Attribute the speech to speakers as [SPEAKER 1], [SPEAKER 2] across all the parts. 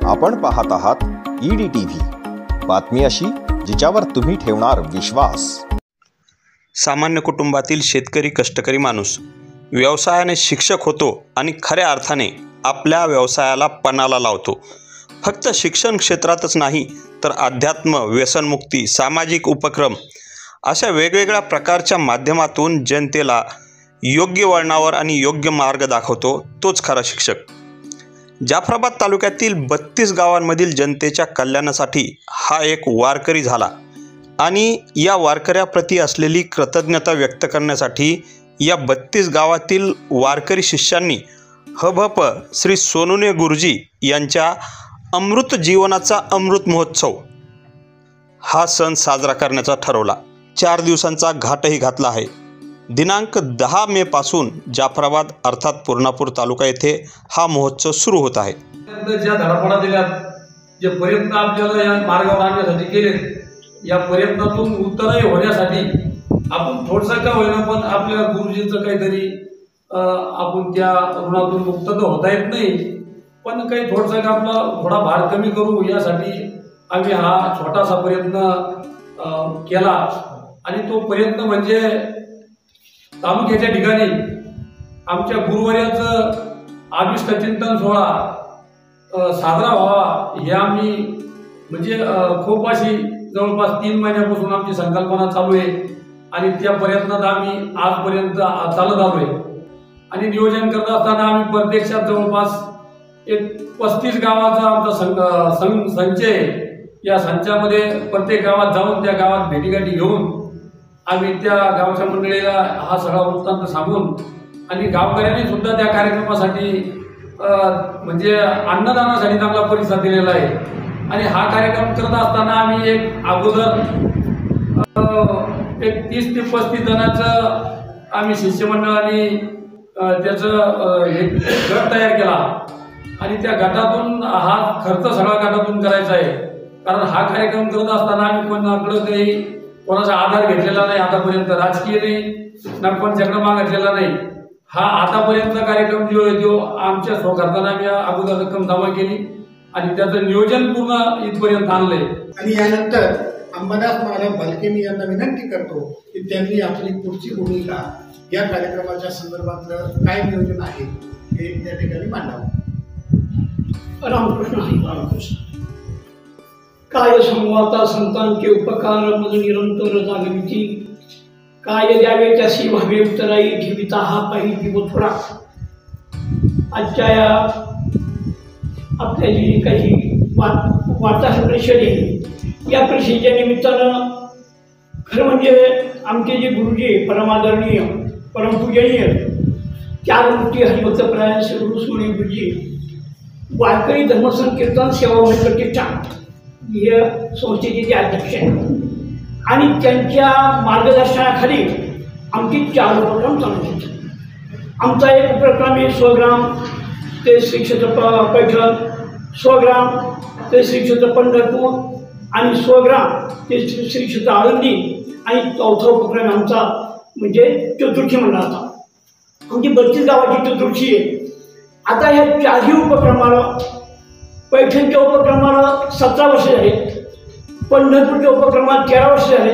[SPEAKER 1] आपण पाहत आहात EDTV, बातमी अशी जिच्यावर तुम्ही ठेवणार विश्वास।
[SPEAKER 2] सामान्य कुटुंबातील शेतकरी कष्टकरी माणूस व्यवसायाने शिक्षक होतो आणि खऱ्या अर्थाने आपल्या व्यवसायाला पणाला लावतो। फक्त शिक्षण क्षेत्रातच नाही तर अध्यात्म, व्यसनमुक्ती, सामाजिक उपक्रम अशा वेगवेगळ्या प्रकारच्या माध्यमातून जनतेला योग्य वळणावर आणि योग्य मार्ग दाखवतो तोच खरा शिक्षक। जाफराबाद तालुक्यातील 32 गावांमधील जनतेच्या कल्याणासाठी हा एक वारकरी झाला आणि या वारकऱ्याप्रती असलेली कृतज्ञता व्यक्त करण्यासाठी या 32 गावातील वारकरी शिष्यांनी हबप श्री सोनुने गुरुजी यांच्या अमृत जीवनाचा अमृत महोत्सव हा सण साजरा करण्याचा ठरवला। 4 दिवसांचा घाटही घातला आहे। दिनांक 10 मे पासून जाफराबाद अर्थात पूर्णापूर तालुका येथे हा महोत्सव सुरू होत आहे।
[SPEAKER 3] ज्या धडपडा दिल्यात, जे प्रयत्न आपल्याला या मार्गावर आणण्यासाठी केले, या प्रयत्नातून उत्तरही होण्यासाठी आपण थोडंसं का होईना पण आपल्या गुरुजींचं काहीतरी आपण त्या ऋणातून मुक्त तर होता येत नाही, पण काही थोडंसं का आपला थोडा भार कमी करू यासाठी आम्ही हा छोटासा प्रयत्न केला। आणि तो प्रयत्न म्हणजे तालुक्याच्या ठिकाणी आमच्या गुरुवर्याचं अभिष्ट चिंतन सोहळा साजरा व्हावा हे आम्ही म्हणजे खूप अशी जवळपास 3 महिन्यापासून आमची संकल्पना चालू आहे आणि त्या प्रयत्नात आम्ही आजपर्यंत चालत आलो आहे। आणि नियोजन करत असताना आम्ही प्रत्यक्षात जवळपास एक 35 गावाचा आमचा संच आहे। या संचामध्ये प्रत्येक गावात जाऊन त्या गावात भेटीगाठी घेऊन आम्ही त्या गावच्या मंडळीला हा सगळा वृत्तांत सांगून आणि गावकऱ्यांनी सुद्धा त्या कार्यक्रमासाठी म्हणजे अन्नदानासाठी चांगला प्रतिसाद दिलेला आहे। आणि हा कार्यक्रम करत असताना आम्ही एक अगोदर एक 30 ते 35 जणांचं आम्ही शिष्यमंडळाने त्याचं एक गट तयार केला आणि त्या गटातून हा खर्च सगळा गटातून करायचा आहे। कारण हा कार्यक्रम करत असताना आम्ही कोणाकडं काही कोणाचा आधार घेतलेला नाही आतापर्यंत, राजकीय नाही ना कोणाच्याकडे मागितलेला नाही। हा आतापर्यंतचा कार्यक्रम जो आहे तो आमच्या स्वखर्चाने आम्ही अगोदर रक्कम जमा केली आणि त्याचं नियोजन पूर्ण इथपर्यंत आणलंय। आणि
[SPEAKER 4] यानंतर अंबादास महाराज भालके मी यांना विनंती करतो की त्यांनी आपली पुढची भूमिका या कार्यक्रमाच्या संदर्भातलं काय नियोजन आहे हे या ठिकाणी मांडावं।
[SPEAKER 5] रामकृष्ण हरी रामकृष्ण। काय संवाता संतांचे उपकार मज निरंतर जागविती, काय द्यावे त्यासी व्हावे उत्तराई ठेविता हा पायी जीव थोडा। आजच्या आपल्या जी काही वार्ता परिषद आहे या परिषदेच्या निमित्तानं खरं म्हणजे आमचे जे गुरुजी परमादरणीय परमपूजनीय 4 मूर्ती हरिभक्तपरायण श्री गुरु सोनुने गुरुजी वारकरी धर्मसंकीर्तन सेवा प्रतिष्ठान या संस्थेचे ते अध्यक्ष आहेत आणि त्यांच्या मार्गदर्शनाखाली आमची 4 उपक्रम चालू आहेत। आमचा एक उपक्रम आहे स्वग्राम ते श्री क्षेत्र पैठण, स्वग्राम ते श्री क्षेत्र पंढरपूर आणि स्वग्राम ते श्री क्षेत्र आळंदी आणि 4था उपक्रम आमचा म्हणजे चतुर्थी मंडळाचा। आमची 32 गावाची चतुर्थी आहे। आता ह्या 4ही उपक्रमाला पैठणच्या उपक्रमाला 17 वर्ष झाले, पंढरपूरच्या उपक्रमात 13 वर्ष झाले,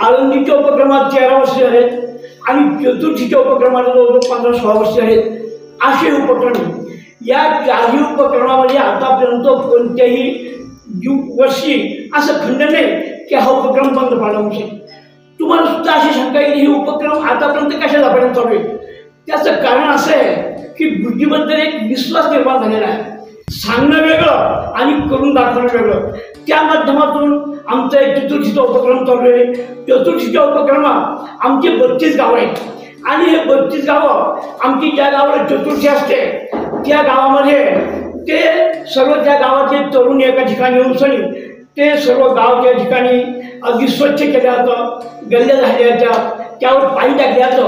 [SPEAKER 5] आळंदीच्या उपक्रमात 13 वर्ष झाले आणि चतुर्थीच्या उपक्रमाला जवळजवळ 15-16 वर्ष झाले। असे उपक्रम या 4ही उपक्रमामध्ये आतापर्यंत कोणत्याही वर्षी असं खंड नाही की हा उपक्रम बंद पाडला असेल। तुम्हाला सुद्धा अशी शंका येईल ही उपक्रम आतापर्यंत कशापर्यंत चालू आहे। त्याचं कारण असं आहे की बुद्धीबद्दल एक विश्वास निर्माण झालेला आहे। सांगणं वेगळं आणि करून दाखवणं वेगळं। त्या माध्यमातून आमचा एक चतुर्थीचा उपक्रम चालू आहे। चतुर्थीच्या उपक्रमात आमचे 32 गावं आहेत आणि हे 32 गावं आमची ज्या गावाला चतुर्थी असते त्या गावामध्ये ते सर्व त्या गावातले तरुण एका ठिकाणी येऊन सणी ते सर्व गाव त्या ठिकाणी अगदी स्वच्छ केलं जातं, गल्ल्या झाल्या जातात, त्यावर पाणी टाकलं जातं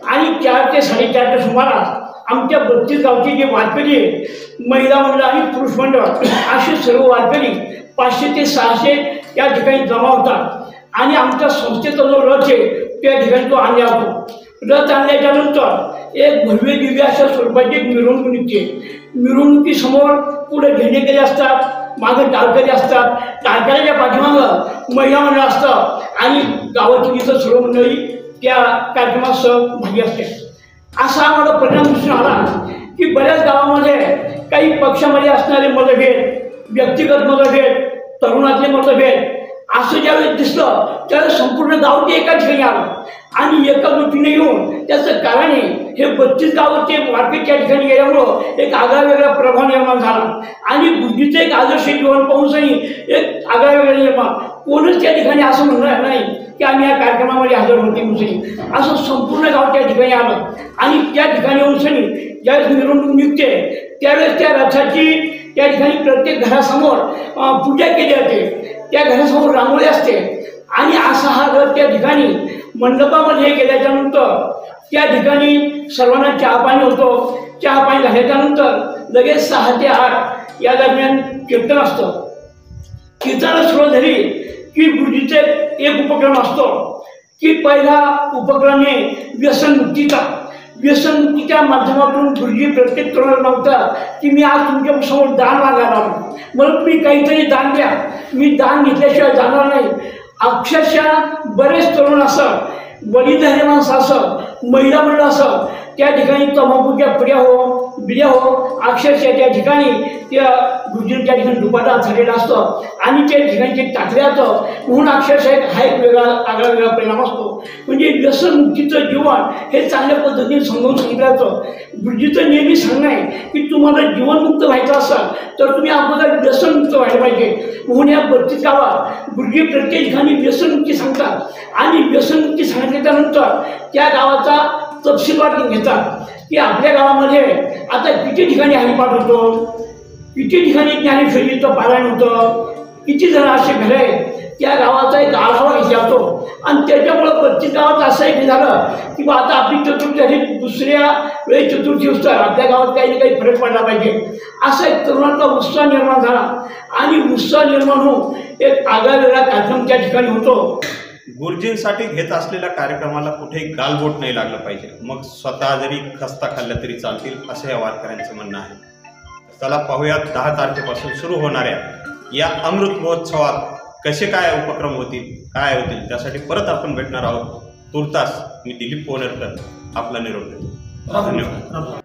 [SPEAKER 5] आणि 4 ते 4:30च्या सुमारास आमच्या 32 गावचे जे वारकरी महिला मंडळ आणि पुरुष मंडळ असे सर्व वारकरी 500 ते 600 या ठिकाणी जमा होतात आणि आमच्या संस्थेचा जो रथ आहे त्या ठिकाणी तो आणला जातो। रथ आणल्याच्या नंतर एक भव्य दिव्य अशा स्वरूपाची एक मिरवणूक निघते. मिरवणुकीसमोर पुढे घेणेकरी असतात, मागे टाळकरी असतात, टाळकऱ्याच्या पाठीमागं महिला मंडळ असतं आणि गावातील इतर सर्व मंडळी त्या कार्यक्रमात सहभागी असते. असा आम्हाला परिणाम दिसून आला की बऱ्याच गावामध्ये काही पक्षामध्ये असणारे मतभेद, व्यक्तिगत मतभेद, तरुणातले मतभेद असं ज्यावेळेस दिसलं त्यावेळेस संपूर्ण गाव ते एका ठिकाणी आलं आणि एका गोष्टीने येऊन त्याचं कारण हे 32 गावाचे मार्केट त्या ठिकाणी गेल्यामुळं एक आगळा वेगळा प्रभाव निर्माण झाला आणि गुरुजीचं एक आदर्श जीवन पाहूनही एक आगळा वेगळा निर्माण. कोणच त्या ठिकाणी असं म्हणणार नाही की आम्ही या कार्यक्रमामध्ये हजर होते म्हणून. असं संपूर्ण गाव त्या ठिकाणी आलं आणि त्या ठिकाणी येऊन ज्यावेळेस मिरवणूक निघते त्यावेळेस त्या रथाची त्या ठिकाणी प्रत्येक घरासमोर पूजा केली जाते, त्या घरासमोर रांगोळी असते आणि असा हा रथ त्या ठिकाणी मंडपामध्ये गेल्याच्या नंतर त्या ठिकाणी सर्वांना चहा पाणी होतो. चहा पाणी झाल्याच्या नंतर लगेच 6 ते 8 या दरम्यान कीर्तन असतं. कीर्तनाला सुरुवात झाली की गुरुजीचे एक उपक्रम असतो की पहिला उपक्रम आहे व्यसनमुक्तीच्या माध्यमातून गुरुजी प्रत्येक तरुणाला मागतात की मी आज तुमच्या समोर दान मागायला आलो, मला तुम्ही काहीतरी दान द्या, मी दान घेतल्याशिवाय जाणार नाही. अक्षरशः बरेच तरुण असं, वडीलधारी माणसं असं, महिला मंडळ असं त्या ठिकाणी तंबाखूच्या बिया हो अक्षरशः त्या ठिकाणी त्या गुरुजींच्या ठिकाणी दुपाटा झालेला असतं आणि त्या ठिकाणी ते टाकलं जातं म्हणून अक्षरशः हा एक आगळा वेगळा परिणाम असतो. म्हणजे व्यसनमुक्तीचं जीवन हे चांगल्या पद्धतीने समजावून सांगितलं जातं. गुरुजीचं नेहमी सांगणं आहे की तुम्हाला जीवनमुक्त व्हायचं असेल तर तुम्ही अगोदर व्यसनमुक्त व्हायला पाहिजे. म्हणून या 32 गावात गुरुजी प्रत्येक ठिकाणी व्यसनमुक्ती सांगतात आणि व्यसनमुक्ती सांगितल्यानंतर त्या गावाचा तपशीलवार घेतात की आपल्या गावामध्ये आता किती ठिकाणी हरिपाठ होतो, किती ठिकाणी ज्ञानेश्वरीचं पारायण होतं, किती जण असे घरे आहेत, त्या गावाचा एक आढावा घेतला जातो आणि त्याच्यामुळं प्रत्येक गावात असं एक झालं की बा आता आपली चतुर्थी झाली, दुसऱ्या वेळी चतुर्थी असतात, आपल्या गावात काही ना काही फरक पडला पाहिजे. असा एक तरुणाचा उत्साह निर्माण झाला आणि उत्साह निर्माण होऊन एक आगळा वेगळा कार्यक्रम त्या ठिकाणी होतो.
[SPEAKER 2] गुरुजींसाठी घेत असलेल्या कार्यक्रमाला कुठेही गालबोट नाही लागलं पाहिजे, मग स्वतः जरी खस्ता खाल्ल्या तरी चालतील असं या वारकऱ्यांचं म्हणणं आहे. चला पाहूयात 10 तारखेपासून सुरू होणाऱ्या या अमृत महोत्सवात कसे काय उपक्रम होतील, काय होतील, त्यासाठी परत आपण भेटणार आहोत. तुर्तास मी दिलीप पोवनरकर आपला निरोप देतो. धन्यवाद.